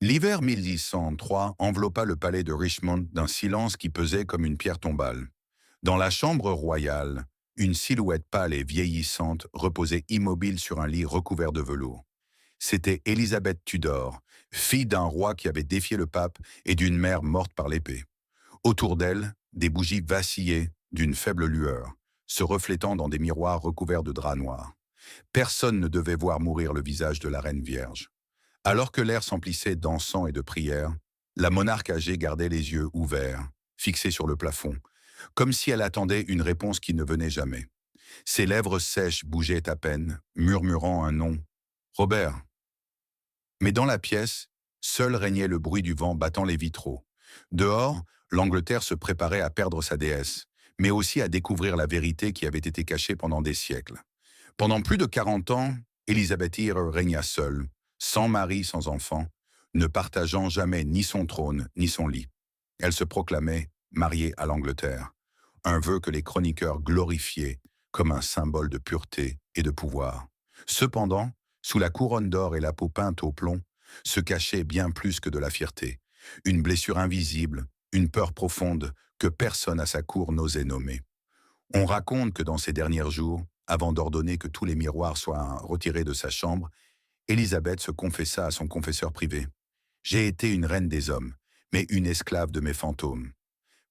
L'hiver 1103 enveloppa le palais de Richmond d'un silence qui pesait comme une pierre tombale. Dans la chambre royale, une silhouette pâle et vieillissante reposait immobile sur un lit recouvert de velours. C'était Élisabeth Tudor, fille d'un roi qui avait défié le pape et d'une mère morte par l'épée. Autour d'elle, des bougies vacillaient d'une faible lueur, se reflétant dans des miroirs recouverts de draps noirs. Personne ne devait voir mourir le visage de la reine vierge. Alors que l'air s'emplissait d'encens et de prières, la monarque âgée gardait les yeux ouverts, fixés sur le plafond, comme si elle attendait une réponse qui ne venait jamais. Ses lèvres sèches bougeaient à peine, murmurant un nom. Robert. Mais dans la pièce, seul régnait le bruit du vent battant les vitraux. Dehors, l'Angleterre se préparait à perdre sa déesse, mais aussi à découvrir la vérité qui avait été cachée pendant des siècles. Pendant plus de 40 ans, Élisabeth I régna seule, sans mari, sans enfant, ne partageant jamais ni son trône ni son lit. Elle se proclamait mariée à l'Angleterre, un vœu que les chroniqueurs glorifiaient comme un symbole de pureté et de pouvoir. Cependant, sous la couronne d'or et la peau peinte au plomb, se cachait bien plus que de la fierté, une blessure invisible, une peur profonde que personne à sa cour n'osait nommer. On raconte que dans ces derniers jours, avant d'ordonner que tous les miroirs soient retirés de sa chambre, Élisabeth se confessa à son confesseur privé. J'ai été une reine des hommes, mais une esclave de mes fantômes.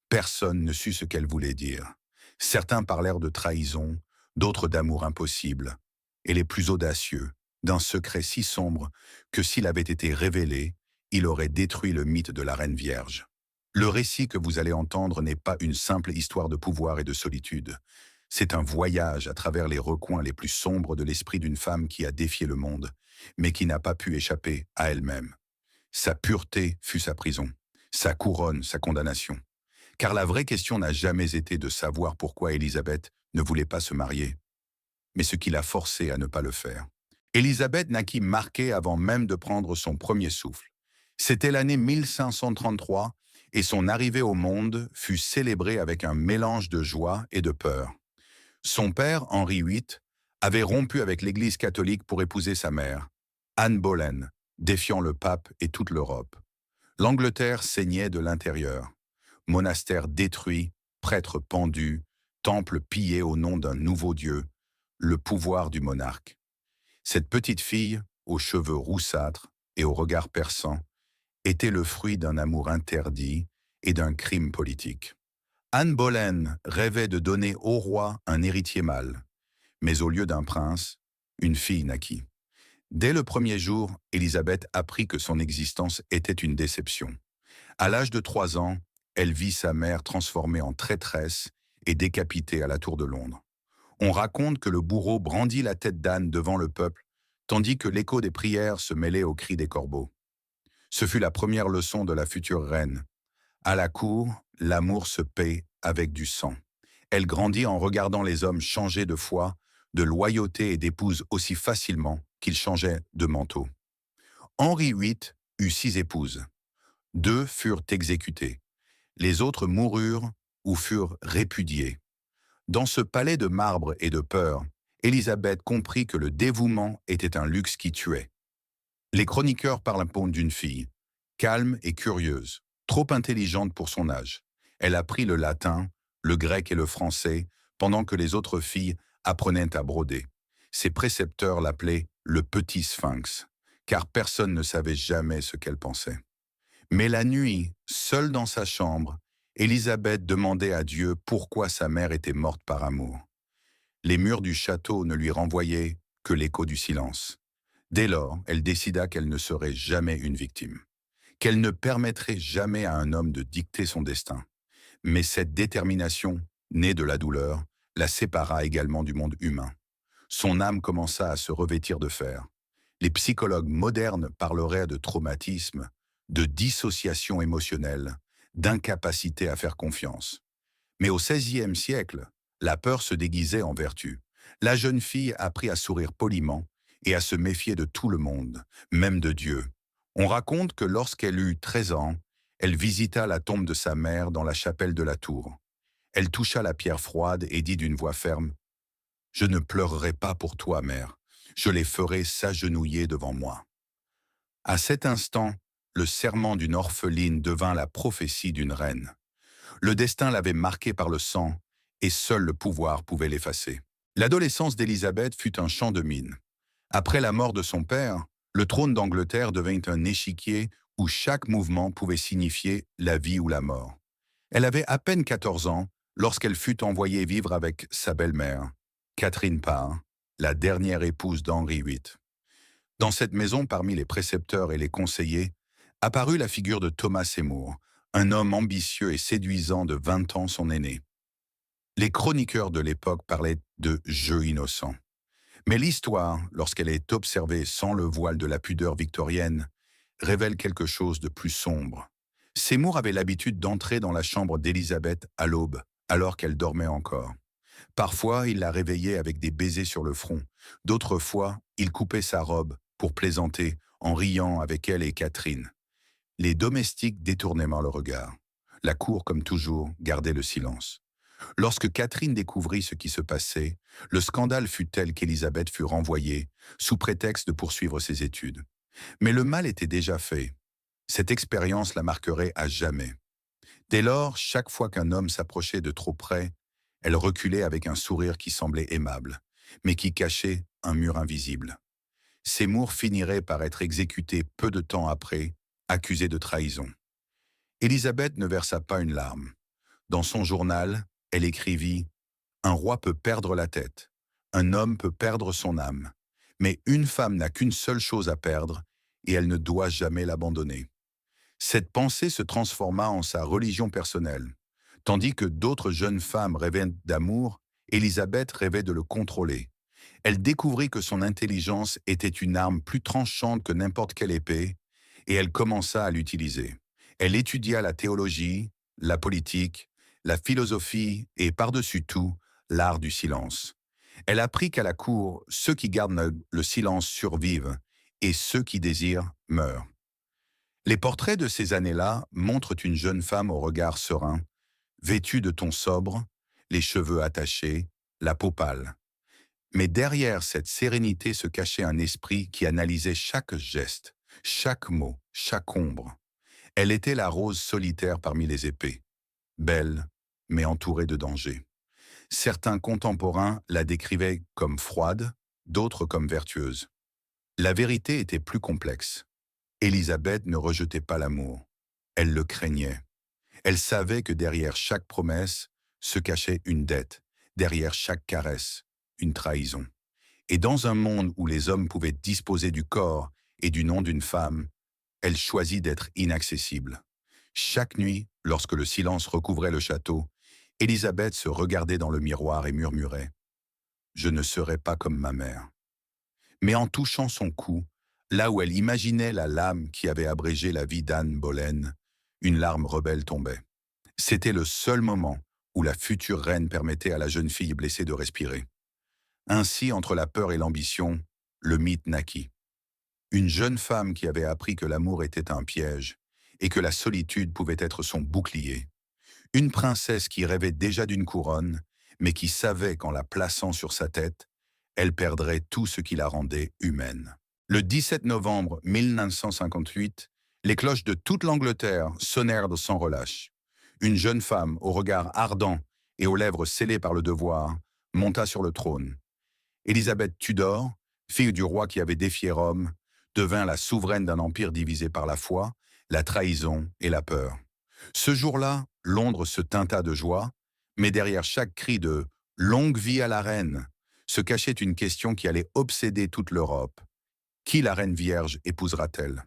Personne ne sut ce qu'elle voulait dire. Certains parlèrent de trahison, d'autres d'amour impossible, et les plus audacieux, d'un secret si sombre que s'il avait été révélé, il aurait détruit le mythe de la reine vierge. Le récit que vous allez entendre n'est pas une simple histoire de pouvoir et de solitude. C'est un voyage à travers les recoins les plus sombres de l'esprit d'une femme qui a défié le monde, mais qui n'a pas pu échapper à elle-même. Sa pureté fut sa prison, sa couronne, sa condamnation. Car la vraie question n'a jamais été de savoir pourquoi Élisabeth ne voulait pas se marier, mais ce qui l'a forcée à ne pas le faire. Élisabeth naquit marquée avant même de prendre son premier souffle. C'était l'année 1533 et son arrivée au monde fut célébrée avec un mélange de joie et de peur. Son père, Henri VIII, avait rompu avec l'Église catholique pour épouser sa mère, Anne Boleyn, défiant le pape et toute l'Europe. L'Angleterre saignait de l'intérieur. Monastères détruits, prêtres pendus, temples pillés au nom d'un nouveau dieu, le pouvoir du monarque. Cette petite fille, aux cheveux roussâtres et au regard perçant, était le fruit d'un amour interdit et d'un crime politique. Anne Boleyn rêvait de donner au roi un héritier mâle, mais au lieu d'un prince, une fille naquit. Dès le premier jour, Élisabeth apprit que son existence était une déception. À l'âge de 3 ans, elle vit sa mère transformée en traîtresse et décapitée à la Tour de Londres. On raconte que le bourreau brandit la tête d'Anne devant le peuple, tandis que l'écho des prières se mêlait aux cris des corbeaux. Ce fut la première leçon de la future reine. À la cour, l'amour se paie avec du sang. Elle grandit en regardant les hommes changer de foi, de loyauté et d'épouse aussi facilement qu'ils changeaient de manteau. Henri VIII eut 6 épouses. 2 furent exécutées. Les autres moururent ou furent répudiées. Dans ce palais de marbre et de peur, Élisabeth comprit que le dévouement était un luxe qui tuait. Les chroniqueurs parlent d'une fille, calme et curieuse, trop intelligente pour son âge. Elle apprit le latin, le grec et le français, pendant que les autres filles apprenaient à broder. Ses précepteurs l'appelaient le petit sphinx, car personne ne savait jamais ce qu'elle pensait. Mais la nuit, seule dans sa chambre, Élisabeth demandait à Dieu pourquoi sa mère était morte par amour. Les murs du château ne lui renvoyaient que l'écho du silence. Dès lors, elle décida qu'elle ne serait jamais une victime, qu'elle ne permettrait jamais à un homme de dicter son destin. Mais cette détermination, née de la douleur, la sépara également du monde humain. Son âme commença à se revêtir de fer. Les psychologues modernes parleraient de traumatisme, de dissociation émotionnelle, d'incapacité à faire confiance. Mais au XVIe siècle, la peur se déguisait en vertu. La jeune fille apprit à sourire poliment et à se méfier de tout le monde, même de Dieu. On raconte que lorsqu'elle eut 13 ans, elle visita la tombe de sa mère dans la chapelle de la tour. Elle toucha la pierre froide et dit d'une voix ferme : « Je ne pleurerai pas pour toi, mère. Je les ferai s'agenouiller devant moi. » À cet instant, le serment d'une orpheline devint la prophétie d'une reine. Le destin l'avait marqué par le sang, et seul le pouvoir pouvait l'effacer. L'adolescence d'Élisabeth fut un champ de mines. Après la mort de son père, le trône d'Angleterre devint un échiquier où chaque mouvement pouvait signifier la vie ou la mort. Elle avait à peine 14 ans lorsqu'elle fut envoyée vivre avec sa belle-mère, Catherine Parr, la dernière épouse d'Henri VIII. Dans cette maison, parmi les précepteurs et les conseillers, apparut la figure de Thomas Seymour, un homme ambitieux et séduisant de 20 ans son aîné. Les chroniqueurs de l'époque parlaient de jeu innocent. Mais l'histoire, lorsqu'elle est observée sans le voile de la pudeur victorienne, révèle quelque chose de plus sombre. Seymour avait l'habitude d'entrer dans la chambre d'Élisabeth à l'aube, alors qu'elle dormait encore. Parfois, il la réveillait avec des baisers sur le front. D'autres fois, il coupait sa robe pour plaisanter en riant avec elle et Catherine. Les domestiques détournaient le regard. La cour, comme toujours, gardait le silence. Lorsque Catherine découvrit ce qui se passait, le scandale fut tel qu'Élisabeth fut renvoyée, sous prétexte de poursuivre ses études. Mais le mal était déjà fait. Cette expérience la marquerait à jamais. Dès lors, chaque fois qu'un homme s'approchait de trop près, elle reculait avec un sourire qui semblait aimable, mais qui cachait un mur invisible. Seymour finirait par être exécuté peu de temps après, accusé de trahison. Élisabeth ne versa pas une larme. Dans son journal, elle écrivit « Un roi peut perdre la tête, un homme peut perdre son âme, mais une femme n'a qu'une seule chose à perdre et elle ne doit jamais l'abandonner. » Cette pensée se transforma en sa religion personnelle. Tandis que d'autres jeunes femmes rêvaient d'amour, Élisabeth rêvait de le contrôler. Elle découvrit que son intelligence était une arme plus tranchante que n'importe quelle épée, et elle commença à l'utiliser. Elle étudia la théologie, la politique, la philosophie et, par-dessus tout, l'art du silence. Elle apprit qu'à la cour, ceux qui gardent le silence survivent, et ceux qui désirent meurent. Les portraits de ces années-là montrent une jeune femme au regard serein, vêtue de tons sobres, les cheveux attachés, la peau pâle. Mais derrière cette sérénité se cachait un esprit qui analysait chaque geste, chaque mot, chaque ombre. Elle était la rose solitaire parmi les épées, belle, mais entourée de dangers. Certains contemporains la décrivaient comme froide, d'autres comme vertueuse. La vérité était plus complexe. Élisabeth ne rejetait pas l'amour. Elle le craignait. Elle savait que derrière chaque promesse se cachait une dette, derrière chaque caresse, une trahison. Et dans un monde où les hommes pouvaient disposer du corps et du nom d'une femme, elle choisit d'être inaccessible. Chaque nuit, lorsque le silence recouvrait le château, Élisabeth se regardait dans le miroir et murmurait « Je ne serai pas comme ma mère ». Mais en touchant son cou, là où elle imaginait la lame qui avait abrégé la vie d'Anne Boleyn, une larme rebelle tombait. C'était le seul moment où la future reine permettait à la jeune fille blessée de respirer. Ainsi, entre la peur et l'ambition, le mythe naquit. Une jeune femme qui avait appris que l'amour était un piège et que la solitude pouvait être son bouclier. Une princesse qui rêvait déjà d'une couronne, mais qui savait qu'en la plaçant sur sa tête, elle perdrait tout ce qui la rendait humaine. Le 17 novembre 1958, les cloches de toute l'Angleterre sonnèrent sans relâche. Une jeune femme, au regard ardent et aux lèvres scellées par le devoir, monta sur le trône. Élisabeth Tudor, fille du roi qui avait défié Rome, devint la souveraine d'un empire divisé par la foi, la trahison et la peur. Ce jour-là, Londres se tinta de joie, mais derrière chaque cri de « Longue vie à la reine !» se cachait une question qui allait obséder toute l'Europe. Qui la reine vierge épousera-t-elle?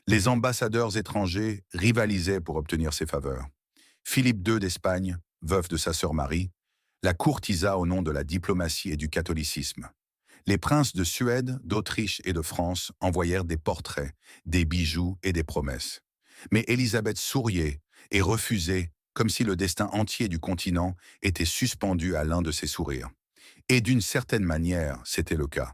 Les ambassadeurs étrangers rivalisaient pour obtenir ses faveurs. Philippe II d'Espagne, veuf de sa sœur Marie, la courtisa au nom de la diplomatie et du catholicisme. Les princes de Suède, d'Autriche et de France envoyèrent des portraits, des bijoux et des promesses. Mais Élisabeth souriait et refusait, comme si le destin entier du continent était suspendu à l'un de ses sourires. Et d'une certaine manière, c'était le cas,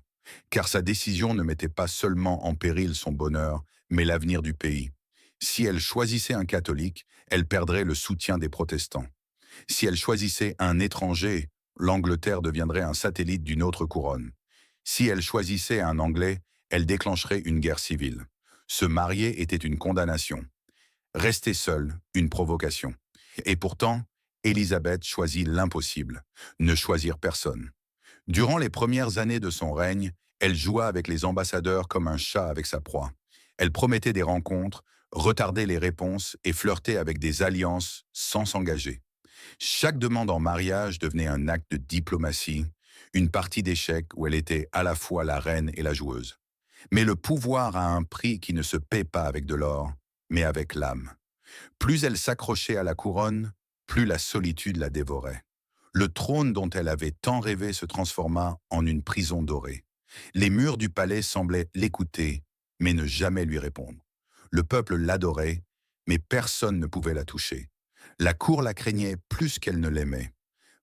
car sa décision ne mettait pas seulement en péril son bonheur, mais l'avenir du pays. Si elle choisissait un catholique, elle perdrait le soutien des protestants. Si elle choisissait un étranger, l'Angleterre deviendrait un satellite d'une autre couronne. Si elle choisissait un Anglais, elle déclencherait une guerre civile. Se marier était une condamnation. Rester seule, une provocation. Et pourtant, Élisabeth choisit l'impossible, ne choisir personne. Durant les premières années de son règne, elle joua avec les ambassadeurs comme un chat avec sa proie. Elle promettait des rencontres, retardait les réponses et flirtait avec des alliances sans s'engager. Chaque demande en mariage devenait un acte de diplomatie, une partie d'échecs où elle était à la fois la reine et la joueuse. Mais le pouvoir a un prix qui ne se paie pas avec de l'or, mais avec l'âme. Plus elle s'accrochait à la couronne, plus la solitude la dévorait. Le trône dont elle avait tant rêvé se transforma en une prison dorée. Les murs du palais semblaient l'écouter, mais ne jamais lui répondre. Le peuple l'adorait, mais personne ne pouvait la toucher. La cour la craignait plus qu'elle ne l'aimait.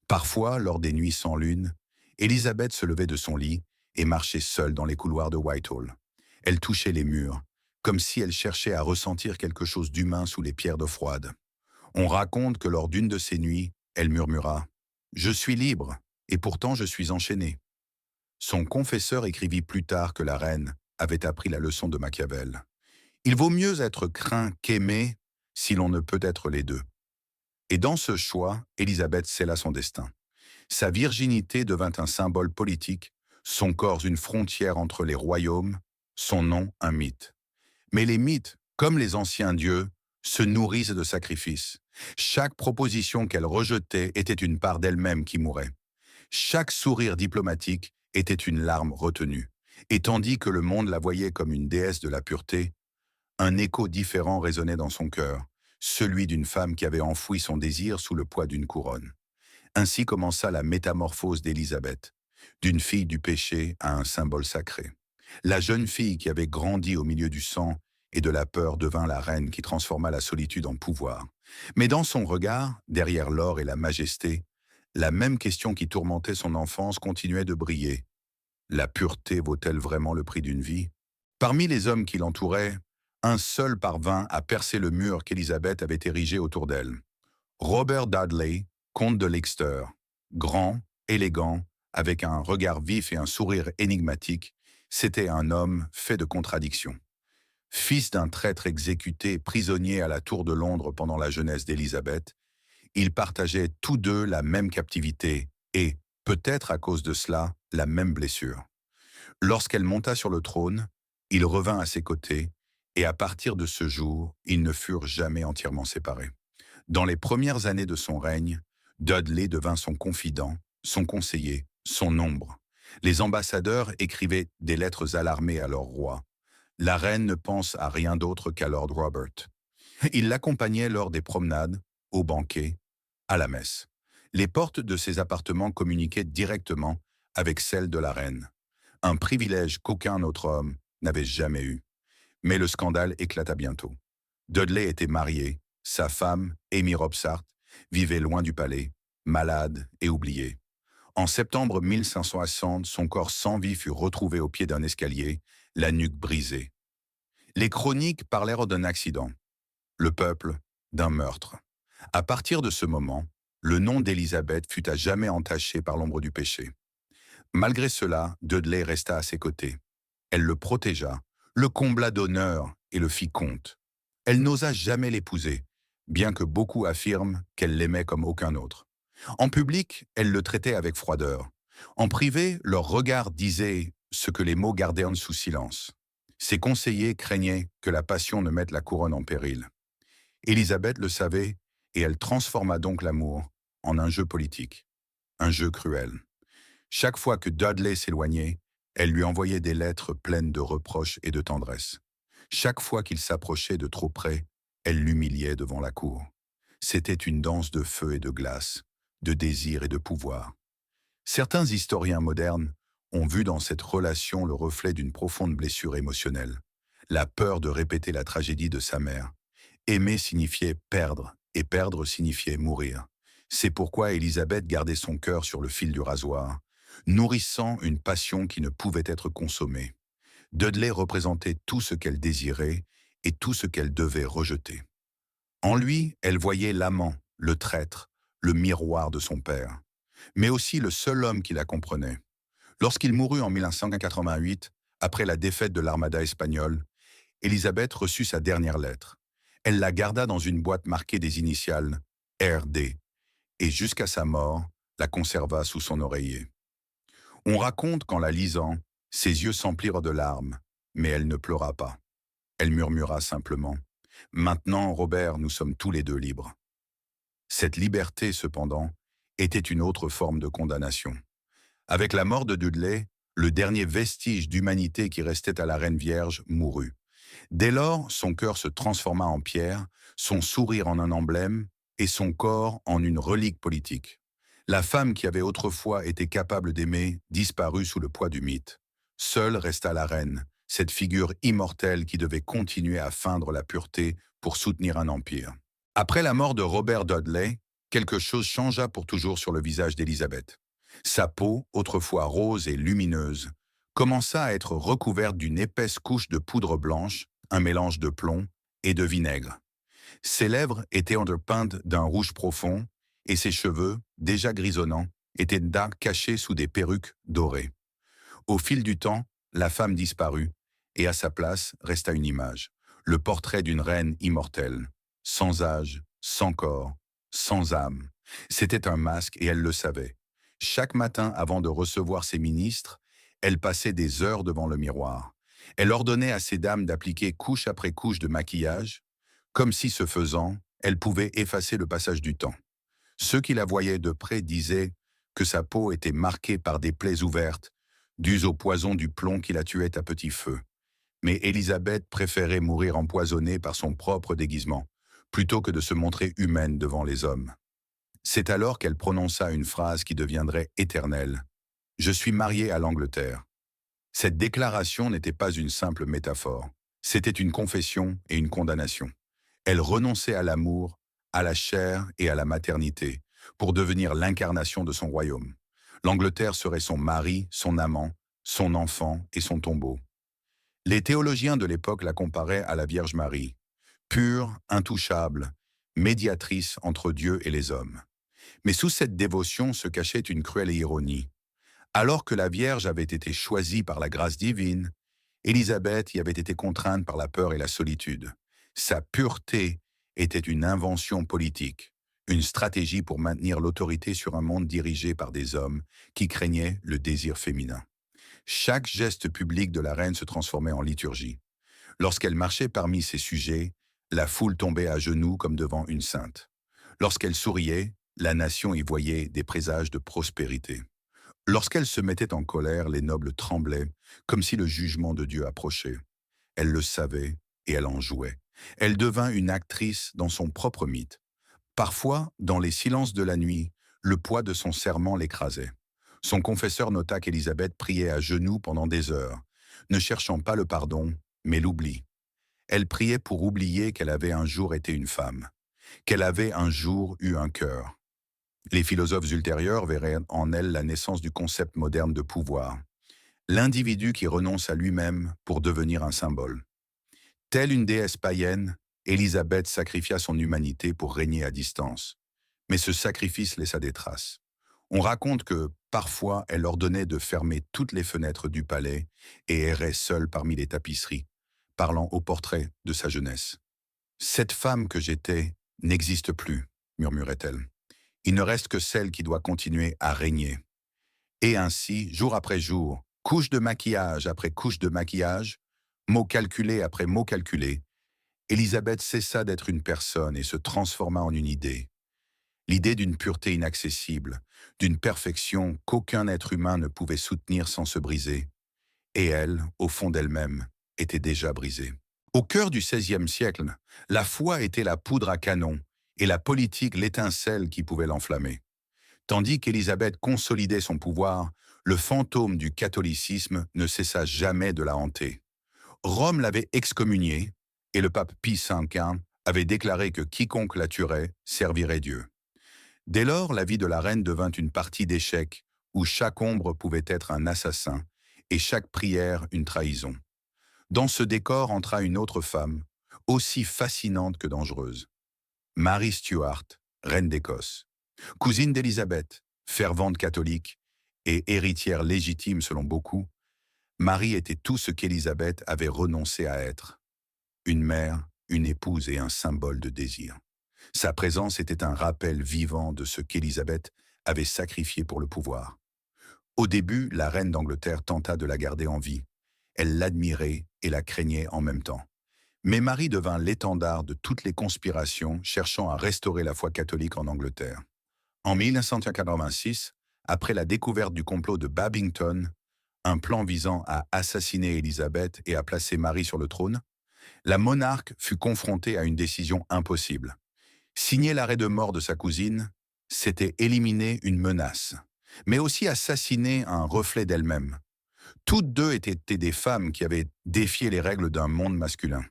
Parfois, lors des nuits sans lune, Élisabeth se levait de son lit et marchait seule dans les couloirs de Whitehall. Elle touchait les murs, comme si elle cherchait à ressentir quelque chose d'humain sous les pierres d'eau froide. On raconte que lors d'une de ces nuits, elle murmura « Je suis libre, et pourtant je suis enchaînée ». Son confesseur écrivit plus tard que la reine avait appris la leçon de Machiavel. Il vaut mieux être craint qu'aimé si l'on ne peut être les deux. Et dans ce choix, Élisabeth scella son destin. Sa virginité devint un symbole politique, son corps une frontière entre les royaumes, son nom un mythe. Mais les mythes, comme les anciens dieux, se nourrissent de sacrifices. Chaque proposition qu'elle rejetait était une part d'elle-même qui mourait. Chaque sourire diplomatique était une larme retenue. Et tandis que le monde la voyait comme une déesse de la pureté, un écho différent résonnait dans son cœur, celui d'une femme qui avait enfoui son désir sous le poids d'une couronne. Ainsi commença la métamorphose d'Élisabeth, d'une fille du péché à un symbole sacré. La jeune fille qui avait grandi au milieu du sang et de la peur devint la reine qui transforma la solitude en pouvoir. Mais dans son regard, derrière l'or et la majesté, la même question qui tourmentait son enfance continuait de briller. La pureté vaut-elle vraiment le prix d'une vie? Parmi les hommes qui l'entouraient, un seul parvint à percer le mur qu'Élisabeth avait érigé autour d'elle. Robert Dudley, comte de Leicester, grand, élégant, avec un regard vif et un sourire énigmatique, c'était un homme fait de contradictions. Fils d'un traître exécuté, prisonnier à la Tour de Londres pendant la jeunesse d'Élisabeth, ils partageaient tous deux la même captivité et, peut-être à cause de cela, la même blessure. Lorsqu'elle monta sur le trône, il revint à ses côtés, et à partir de ce jour, ils ne furent jamais entièrement séparés. Dans les premières années de son règne, Dudley devint son confident, son conseiller, son ombre. Les ambassadeurs écrivaient des lettres alarmées à leur roi. La reine ne pense à rien d'autre qu'à Lord Robert. Il l'accompagnait lors des promenades, au banquet, à la messe. Les portes de ses appartements communiquaient directement avec celles de la reine. Un privilège qu'aucun autre homme n'avait jamais eu. Mais le scandale éclata bientôt. Dudley était marié, sa femme, Amy Robsart, vivait loin du palais, malade et oubliée. En septembre 1560, son corps sans vie fut retrouvé au pied d'un escalier, la nuque brisée. Les chroniques parlèrent d'un accident, le peuple d'un meurtre. À partir de ce moment, le nom d'Élisabeth fut à jamais entaché par l'ombre du péché. Malgré cela, Dudley resta à ses côtés. Elle le protégea, le combla d'honneur et le fit comte. Elle n'osa jamais l'épouser, bien que beaucoup affirment qu'elle l'aimait comme aucun autre. En public, elle le traitait avec froideur. En privé, leurs regards disaient ce que les mots gardèrent sous silence. Ses conseillers craignaient que la passion ne mette la couronne en péril. Élisabeth le savait, et elle transforma donc l'amour en un jeu politique, un jeu cruel. Chaque fois que Dudley s'éloignait, elle lui envoyait des lettres pleines de reproches et de tendresse. Chaque fois qu'il s'approchait de trop près, elle l'humiliait devant la cour. C'était une danse de feu et de glace, de désir et de pouvoir. Certains historiens modernes ont vu dans cette relation le reflet d'une profonde blessure émotionnelle, la peur de répéter la tragédie de sa mère. Aimer signifiait perdre, et perdre signifiait mourir. C'est pourquoi Élisabeth gardait son cœur sur le fil du rasoir, nourrissant une passion qui ne pouvait être consommée. Dudley représentait tout ce qu'elle désirait et tout ce qu'elle devait rejeter. En lui, elle voyait l'amant, le traître, le miroir de son père, mais aussi le seul homme qui la comprenait. Lorsqu'il mourut en 1588, après la défaite de l'armada espagnole, Élisabeth reçut sa dernière lettre. Elle la garda dans une boîte marquée des initiales RD et jusqu'à sa mort, la conserva sous son oreiller. On raconte qu'en la lisant, ses yeux s'emplirent de larmes, mais elle ne pleura pas. Elle murmura simplement: Maintenant, Robert, nous sommes tous les deux libres. Cette liberté, cependant, était une autre forme de condamnation. Avec la mort de Dudley, le dernier vestige d'humanité qui restait à la Reine Vierge mourut. Dès lors, son cœur se transforma en pierre, son sourire en un emblème et son corps en une relique politique. La femme qui avait autrefois été capable d'aimer disparut sous le poids du mythe. Seule resta la reine, cette figure immortelle qui devait continuer à feindre la pureté pour soutenir un empire. Après la mort de Robert Dudley, quelque chose changea pour toujours sur le visage d'Élisabeth. Sa peau, autrefois rose et lumineuse, commença à être recouverte d'une épaisse couche de poudre blanche, un mélange de plomb et de vinaigre. Ses lèvres étaient entrepeintes d'un rouge profond et ses cheveux, déjà grisonnants, étaient cachés sous des perruques dorées. Au fil du temps, la femme disparut et à sa place resta une image, le portrait d'une reine immortelle, sans âge, sans corps, sans âme. C'était un masque et elle le savait. Chaque matin avant de recevoir ses ministres, elle passait des heures devant le miroir. Elle ordonnait à ses dames d'appliquer couche après couche de maquillage, comme si ce faisant, elle pouvait effacer le passage du temps. Ceux qui la voyaient de près disaient que sa peau était marquée par des plaies ouvertes, dues au poison du plomb qui la tuait à petit feu. Mais Élisabeth préférait mourir empoisonnée par son propre déguisement, plutôt que de se montrer humaine devant les hommes. C'est alors qu'elle prononça une phrase qui deviendrait éternelle. « Je suis mariée à l'Angleterre ». Cette déclaration n'était pas une simple métaphore. C'était une confession et une condamnation. Elle renonçait à l'amour, à la chair et à la maternité, pour devenir l'incarnation de son royaume. L'Angleterre serait son mari, son amant, son enfant et son tombeau. Les théologiens de l'époque la comparaient à la Vierge Marie, pure, intouchable, médiatrice entre Dieu et les hommes. Mais sous cette dévotion se cachait une cruelle ironie. Alors que la Vierge avait été choisie par la grâce divine, Élisabeth y avait été contrainte par la peur et la solitude. Sa pureté était une invention politique, une stratégie pour maintenir l'autorité sur un monde dirigé par des hommes qui craignaient le désir féminin. Chaque geste public de la reine se transformait en liturgie. Lorsqu'elle marchait parmi ses sujets, la foule tombait à genoux comme devant une sainte. Lorsqu'elle souriait, la nation y voyait des présages de prospérité. Lorsqu'elle se mettait en colère, les nobles tremblaient, comme si le jugement de Dieu approchait. Elle le savait et elle en jouait. Elle devint une actrice dans son propre mythe. Parfois, dans les silences de la nuit, le poids de son serment l'écrasait. Son confesseur nota qu'Élisabeth priait à genoux pendant des heures, ne cherchant pas le pardon, mais l'oubli. Elle priait pour oublier qu'elle avait un jour été une femme, qu'elle avait un jour eu un cœur. Les philosophes ultérieurs verraient en elle la naissance du concept moderne de pouvoir, l'individu qui renonce à lui-même pour devenir un symbole. Telle une déesse païenne, Élisabeth sacrifia son humanité pour régner à distance. Mais ce sacrifice laissa des traces. On raconte que, parfois, elle ordonnait de fermer toutes les fenêtres du palais et errait seule parmi les tapisseries, parlant au portrait de sa jeunesse. « Cette femme que j'étais n'existe plus », murmurait-elle. « Il ne reste que celle qui doit continuer à régner. » Et ainsi, jour après jour, couche de maquillage après couche de maquillage, mot calculé après mot calculé, Élisabeth cessa d'être une personne et se transforma en une idée. L'idée d'une pureté inaccessible, d'une perfection qu'aucun être humain ne pouvait soutenir sans se briser. Et elle, au fond d'elle-même, était déjà brisée. Au cœur du XVIe siècle, la foi était la poudre à canon et la politique l'étincelle qui pouvait l'enflammer. Tandis qu'Élisabeth consolidait son pouvoir, le fantôme du catholicisme ne cessa jamais de la hanter. Rome l'avait excommuniée et le pape Pie V avait déclaré que quiconque la tuerait servirait Dieu. Dès lors, la vie de la reine devint une partie d'échecs où chaque ombre pouvait être un assassin et chaque prière une trahison. Dans ce décor entra une autre femme, aussi fascinante que dangereuse. Marie Stuart, reine d'Écosse. Cousine d'Élisabeth, fervente catholique et héritière légitime selon beaucoup, Marie était tout ce qu'Élisabeth avait renoncé à être. une mère, une épouse et un symbole de désir. Sa présence était un rappel vivant de ce qu'Élisabeth avait sacrifié pour le pouvoir. Au début, la reine d'Angleterre tenta de la garder en vie. Elle l'admirait et la craignait en même temps. Mais Marie devint l'étendard de toutes les conspirations cherchant à restaurer la foi catholique en Angleterre. En 1986, après la découverte du complot de Babington, un plan visant à assassiner Élisabeth et à placer Marie sur le trône, la monarque fut confrontée à une décision impossible. Signer l'arrêt de mort de sa cousine, c'était éliminer une menace, mais aussi assassiner un reflet d'elle-même. Toutes deux étaient des femmes qui avaient défié les règles d'un monde masculin.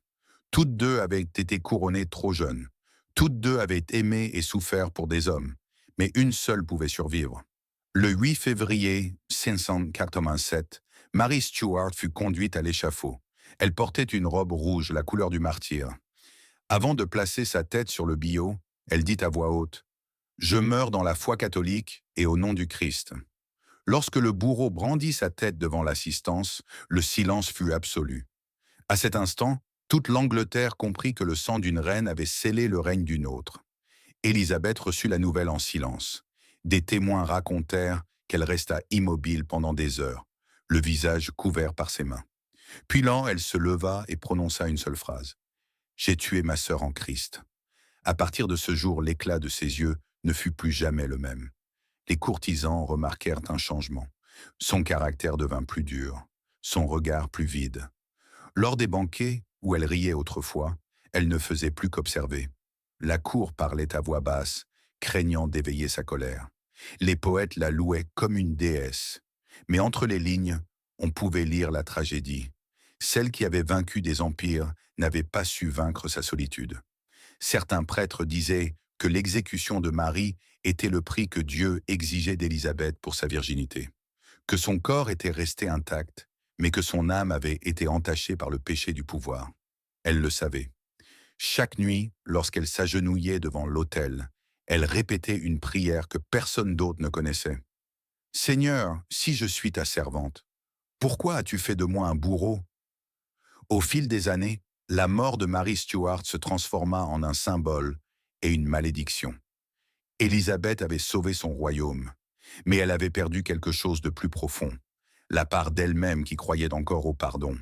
Toutes deux avaient été couronnées trop jeunes. Toutes deux avaient aimé et souffert pour des hommes, mais une seule pouvait survivre. Le 8 février 587, Mary Stuart fut conduite à l'échafaud. Elle portait une robe rouge, la couleur du martyr. Avant de placer sa tête sur le billot, elle dit à voix haute « Je meurs dans la foi catholique et au nom du Christ ». Lorsque le bourreau brandit sa tête devant l'assistance, le silence fut absolu. À cet instant, toute l'Angleterre comprit que le sang d'une reine avait scellé le règne d'une autre. Élisabeth reçut la nouvelle en silence. Des témoins racontèrent qu'elle resta immobile pendant des heures, le visage couvert par ses mains. Puis lent, elle se leva et prononça une seule phrase. « J'ai tué ma sœur en Christ ». À partir de ce jour, l'éclat de ses yeux ne fut plus jamais le même. Les courtisans remarquèrent un changement. Son caractère devint plus dur, son regard plus vide. Lors des banquets, où elle riait autrefois, elle ne faisait plus qu'observer. La cour parlait à voix basse, craignant d'éveiller sa colère. Les poètes la louaient comme une déesse. Mais entre les lignes, on pouvait lire la tragédie. Celle qui avait vaincu des empires n'avait pas su vaincre sa solitude. Certains prêtres disaient que l'exécution de Marie était le prix que Dieu exigeait d'Élisabeth pour sa virginité, que son corps était resté intact, mais que son âme avait été entachée par le péché du pouvoir. Elle le savait. Chaque nuit, lorsqu'elle s'agenouillait devant l'autel, elle répétait une prière que personne d'autre ne connaissait. « Seigneur, si je suis ta servante, pourquoi as-tu fait de moi un bourreau ?» Au fil des années, la mort de Mary Stuart se transforma en un symbole et une malédiction. Élisabeth avait sauvé son royaume, mais elle avait perdu quelque chose de plus profond, la part d'elle-même qui croyait encore au pardon.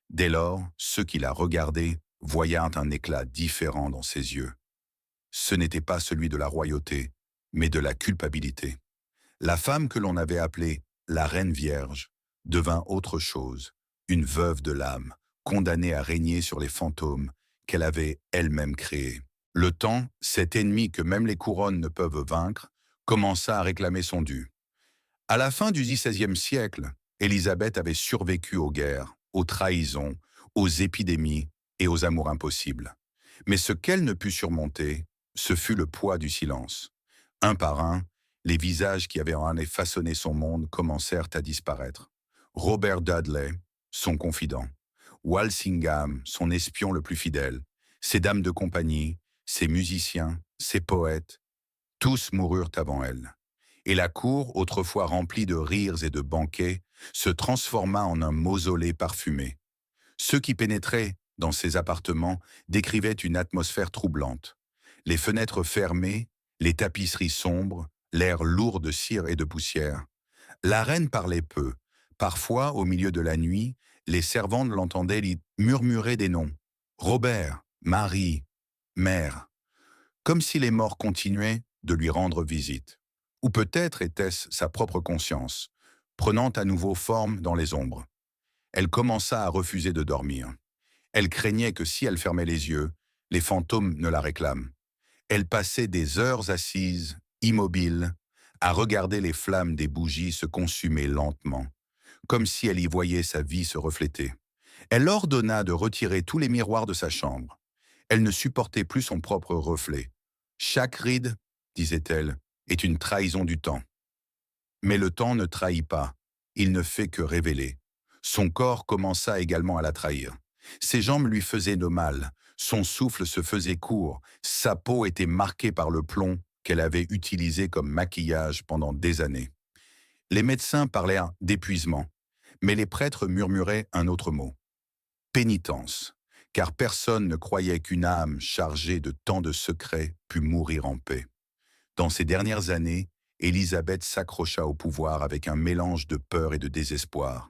Dès lors, ceux qui la regardaient voyaient un éclat différent dans ses yeux. Ce n'était pas celui de la royauté, mais de la culpabilité. La femme que l'on avait appelée la Reine Vierge devint autre chose, une veuve de l'âme, condamnée à régner sur les fantômes qu'elle avait elle-même créés. Le temps, cet ennemi que même les couronnes ne peuvent vaincre, commença à réclamer son dû. À la fin du XVIe siècle, Élisabeth avait survécu aux guerres, aux trahisons, aux épidémies et aux amours impossibles. Mais ce qu'elle ne put surmonter, ce fut le poids du silence. Un par un, les visages qui avaient en elle façonné son monde commencèrent à disparaître. Robert Dudley, son confident. Walsingham, son espion le plus fidèle. Ses dames de compagnie, ses musiciens, ses poètes, tous moururent avant elle. Et la cour, autrefois remplie de rires et de banquets, se transforma en un mausolée parfumé. Ceux qui pénétraient dans ces appartements décrivaient une atmosphère troublante. Les fenêtres fermées, les tapisseries sombres, l'air lourd de cire et de poussière. La reine parlait peu. Parfois, au milieu de la nuit, les servantes l'entendaient lui murmurer des noms. Robert, Marie, Mère. Comme si les morts continuaient de lui rendre visite. Ou peut-être était-ce sa propre conscience, prenant à nouveau forme dans les ombres. Elle commença à refuser de dormir. Elle craignait que si elle fermait les yeux, les fantômes ne la réclament. Elle passait des heures assises, immobile, à regarder les flammes des bougies se consumer lentement, comme si elle y voyait sa vie se refléter. Elle ordonna de retirer tous les miroirs de sa chambre. Elle ne supportait plus son propre reflet. Chaque ride, disait-elle, est une trahison du temps. Mais le temps ne trahit pas, il ne fait que révéler. Son corps commença également à la trahir. Ses jambes lui faisaient de mal, son souffle se faisait court, sa peau était marquée par le plomb qu'elle avait utilisé comme maquillage pendant des années. Les médecins parlaient d'épuisement, mais les prêtres murmuraient un autre mot. Pénitence, car personne ne croyait qu'une âme chargée de tant de secrets pût mourir en paix. Dans ces dernières années, Élisabeth s'accrocha au pouvoir avec un mélange de peur et de désespoir.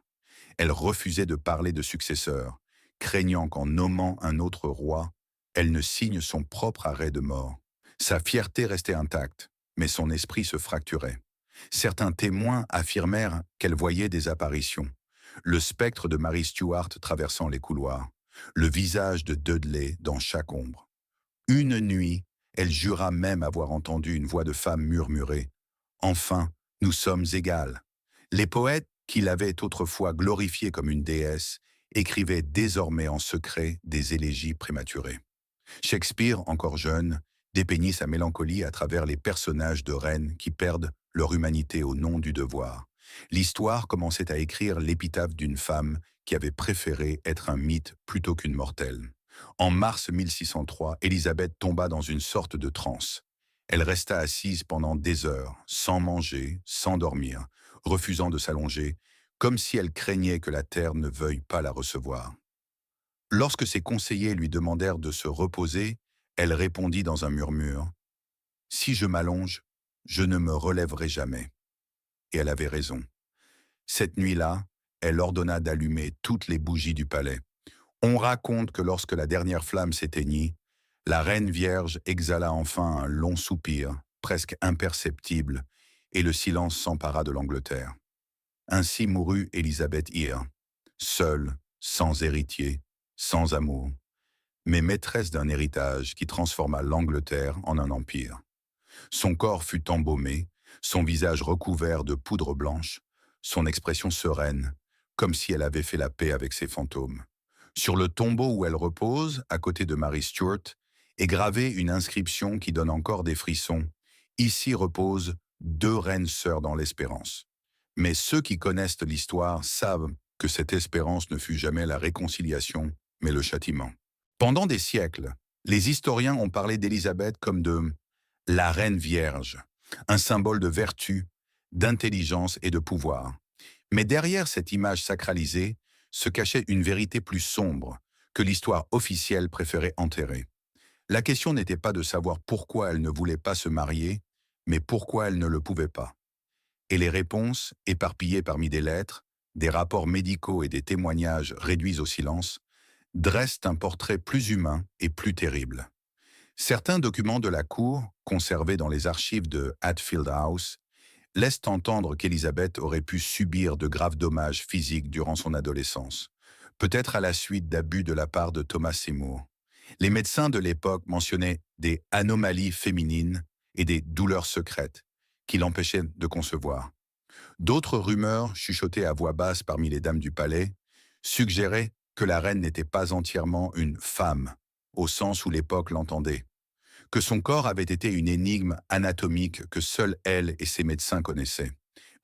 Elle refusait de parler de successeur, craignant qu'en nommant un autre roi, elle ne signe son propre arrêt de mort. Sa fierté restait intacte, mais son esprit se fracturait. Certains témoins affirmèrent qu'elle voyait des apparitions. Le spectre de Mary Stuart traversant les couloirs, le visage de Dudley dans chaque ombre. Une nuit, elle jura même avoir entendu une voix de femme murmurer « Enfin, nous sommes égales ». Les poètes, qui l'avaient autrefois glorifiée comme une déesse, écrivaient désormais en secret des élégies prématurées. Shakespeare, encore jeune, dépeignit sa mélancolie à travers les personnages de reines qui perdent leur humanité au nom du devoir. L'histoire commençait à écrire l'épitaphe d'une femme qui avait préféré être un mythe plutôt qu'une mortelle. En mars 1603, Élisabeth tomba dans une sorte de transe. Elle resta assise pendant des heures, sans manger, sans dormir, refusant de s'allonger, comme si elle craignait que la terre ne veuille pas la recevoir. Lorsque ses conseillers lui demandèrent de se reposer, elle répondit dans un murmure « Si je m'allonge, je ne me relèverai jamais. » Et elle avait raison. Cette nuit-là, elle ordonna d'allumer toutes les bougies du palais. On raconte que lorsque la dernière flamme s'éteignit, la reine vierge exhala enfin un long soupir, presque imperceptible, et le silence s'empara de l'Angleterre. Ainsi mourut Élisabeth Eyre, seule, sans héritier, sans amour, mais maîtresse d'un héritage qui transforma l'Angleterre en un empire. Son corps fut embaumé, son visage recouvert de poudre blanche, son expression sereine, comme si elle avait fait la paix avec ses fantômes. Sur le tombeau où elle repose, à côté de Mary Stuart, est gravée une inscription qui donne encore des frissons. Ici reposent deux reines sœurs dans l'espérance. Mais ceux qui connaissent l'histoire savent que cette espérance ne fut jamais la réconciliation, mais le châtiment. Pendant des siècles, les historiens ont parlé d'Élisabeth comme de la reine vierge, un symbole de vertu, d'intelligence et de pouvoir. Mais derrière cette image sacralisée se cachait une vérité plus sombre que l'histoire officielle préférait enterrer. La question n'était pas de savoir pourquoi elle ne voulait pas se marier, mais pourquoi elle ne le pouvait pas. Et les réponses, éparpillées parmi des lettres, des rapports médicaux et des témoignages réduits au silence, dressent un portrait plus humain et plus terrible. Certains documents de la cour, conservés dans les archives de Hatfield House, laissent entendre qu'Élisabeth aurait pu subir de graves dommages physiques durant son adolescence, peut-être à la suite d'abus de la part de Thomas Seymour. Les médecins de l'époque mentionnaient des anomalies féminines et des douleurs secrètes qui l'empêchaient de concevoir. D'autres rumeurs, chuchotées à voix basse parmi les dames du palais, suggéraient que la reine n'était pas entièrement une femme, au sens où l'époque l'entendait, que son corps avait été une énigme anatomique que seule elle et ses médecins connaissaient.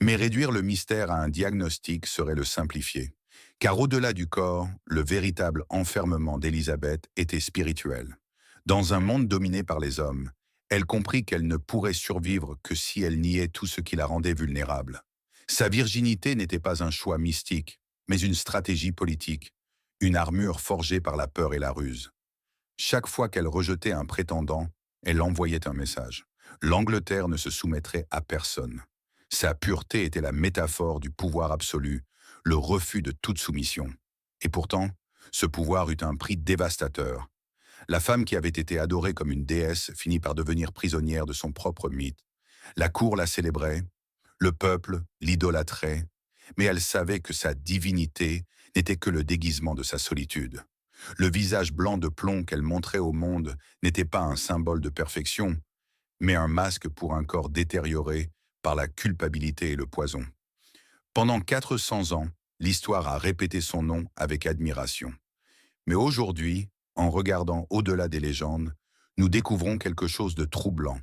Mais réduire le mystère à un diagnostic serait le simplifier, car au-delà du corps, le véritable enfermement d'Élisabeth était spirituel. Dans un monde dominé par les hommes, elle comprit qu'elle ne pourrait survivre que si elle niait tout ce qui la rendait vulnérable. Sa virginité n'était pas un choix mystique, mais une stratégie politique, une armure forgée par la peur et la ruse. Chaque fois qu'elle rejetait un prétendant, elle envoyait un message. L'Angleterre ne se soumettrait à personne. Sa pureté était la métaphore du pouvoir absolu, le refus de toute soumission. Et pourtant, ce pouvoir eut un prix dévastateur. La femme qui avait été adorée comme une déesse finit par devenir prisonnière de son propre mythe. La cour la célébrait, le peuple l'idolâtrait, mais elle savait que sa divinité n'était que le déguisement de sa solitude. Le visage blanc de plomb qu'elle montrait au monde n'était pas un symbole de perfection, mais un masque pour un corps détérioré par la culpabilité et le poison. Pendant 400 ans, l'histoire a répété son nom avec admiration. Mais aujourd'hui, en regardant au-delà des légendes, nous découvrons quelque chose de troublant.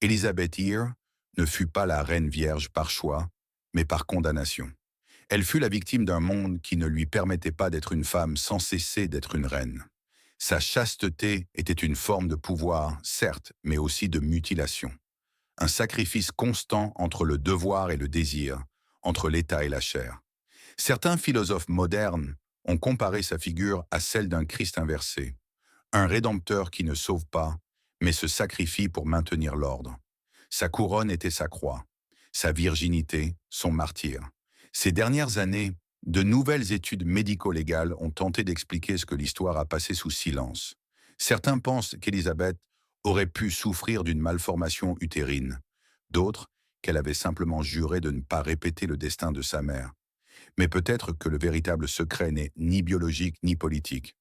Élisabeth Eyre ne fut pas la reine vierge par choix, mais par condamnation. Elle fut la victime d'un monde qui ne lui permettait pas d'être une femme sans cesser d'être une reine. Sa chasteté était une forme de pouvoir, certes, mais aussi de mutilation. Un sacrifice constant entre le devoir et le désir, entre l'état et la chair. Certains philosophes modernes On comparait sa figure à celle d'un Christ inversé, un rédempteur qui ne sauve pas, mais se sacrifie pour maintenir l'ordre. Sa couronne était sa croix, sa virginité, son martyr. Ces dernières années, de nouvelles études médico-légales ont tenté d'expliquer ce que l'histoire a passé sous silence. Certains pensent qu'Élisabeth aurait pu souffrir d'une malformation utérine, d'autres qu'elle avait simplement juré de ne pas répéter le destin de sa mère. Mais peut-être que le véritable secret n'est ni biologique ni politique.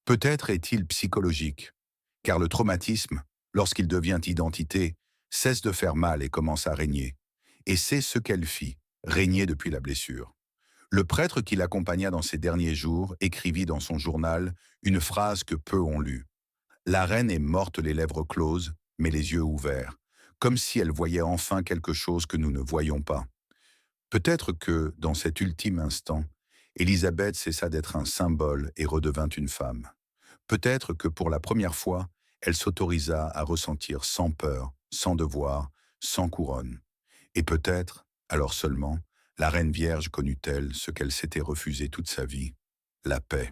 Peut-être est-il psychologique, car le traumatisme, lorsqu'il devient identité, cesse de faire mal et commence à régner. Et c'est ce qu'elle fit, régner depuis la blessure. Le prêtre qui l'accompagna dans ces derniers jours écrivit dans son journal une phrase que peu ont lue. La reine est morte les lèvres closes, mais les yeux ouverts, comme si elle voyait enfin quelque chose que nous ne voyons pas. Peut-être que, dans cet ultime instant, Élisabeth cessa d'être un symbole et redevint une femme. Peut-être que pour la première fois, elle s'autorisa à ressentir sans peur, sans devoir, sans couronne. Et peut-être, alors seulement, la Reine Vierge connut-elle ce qu'elle s'était refusé toute sa vie, la paix.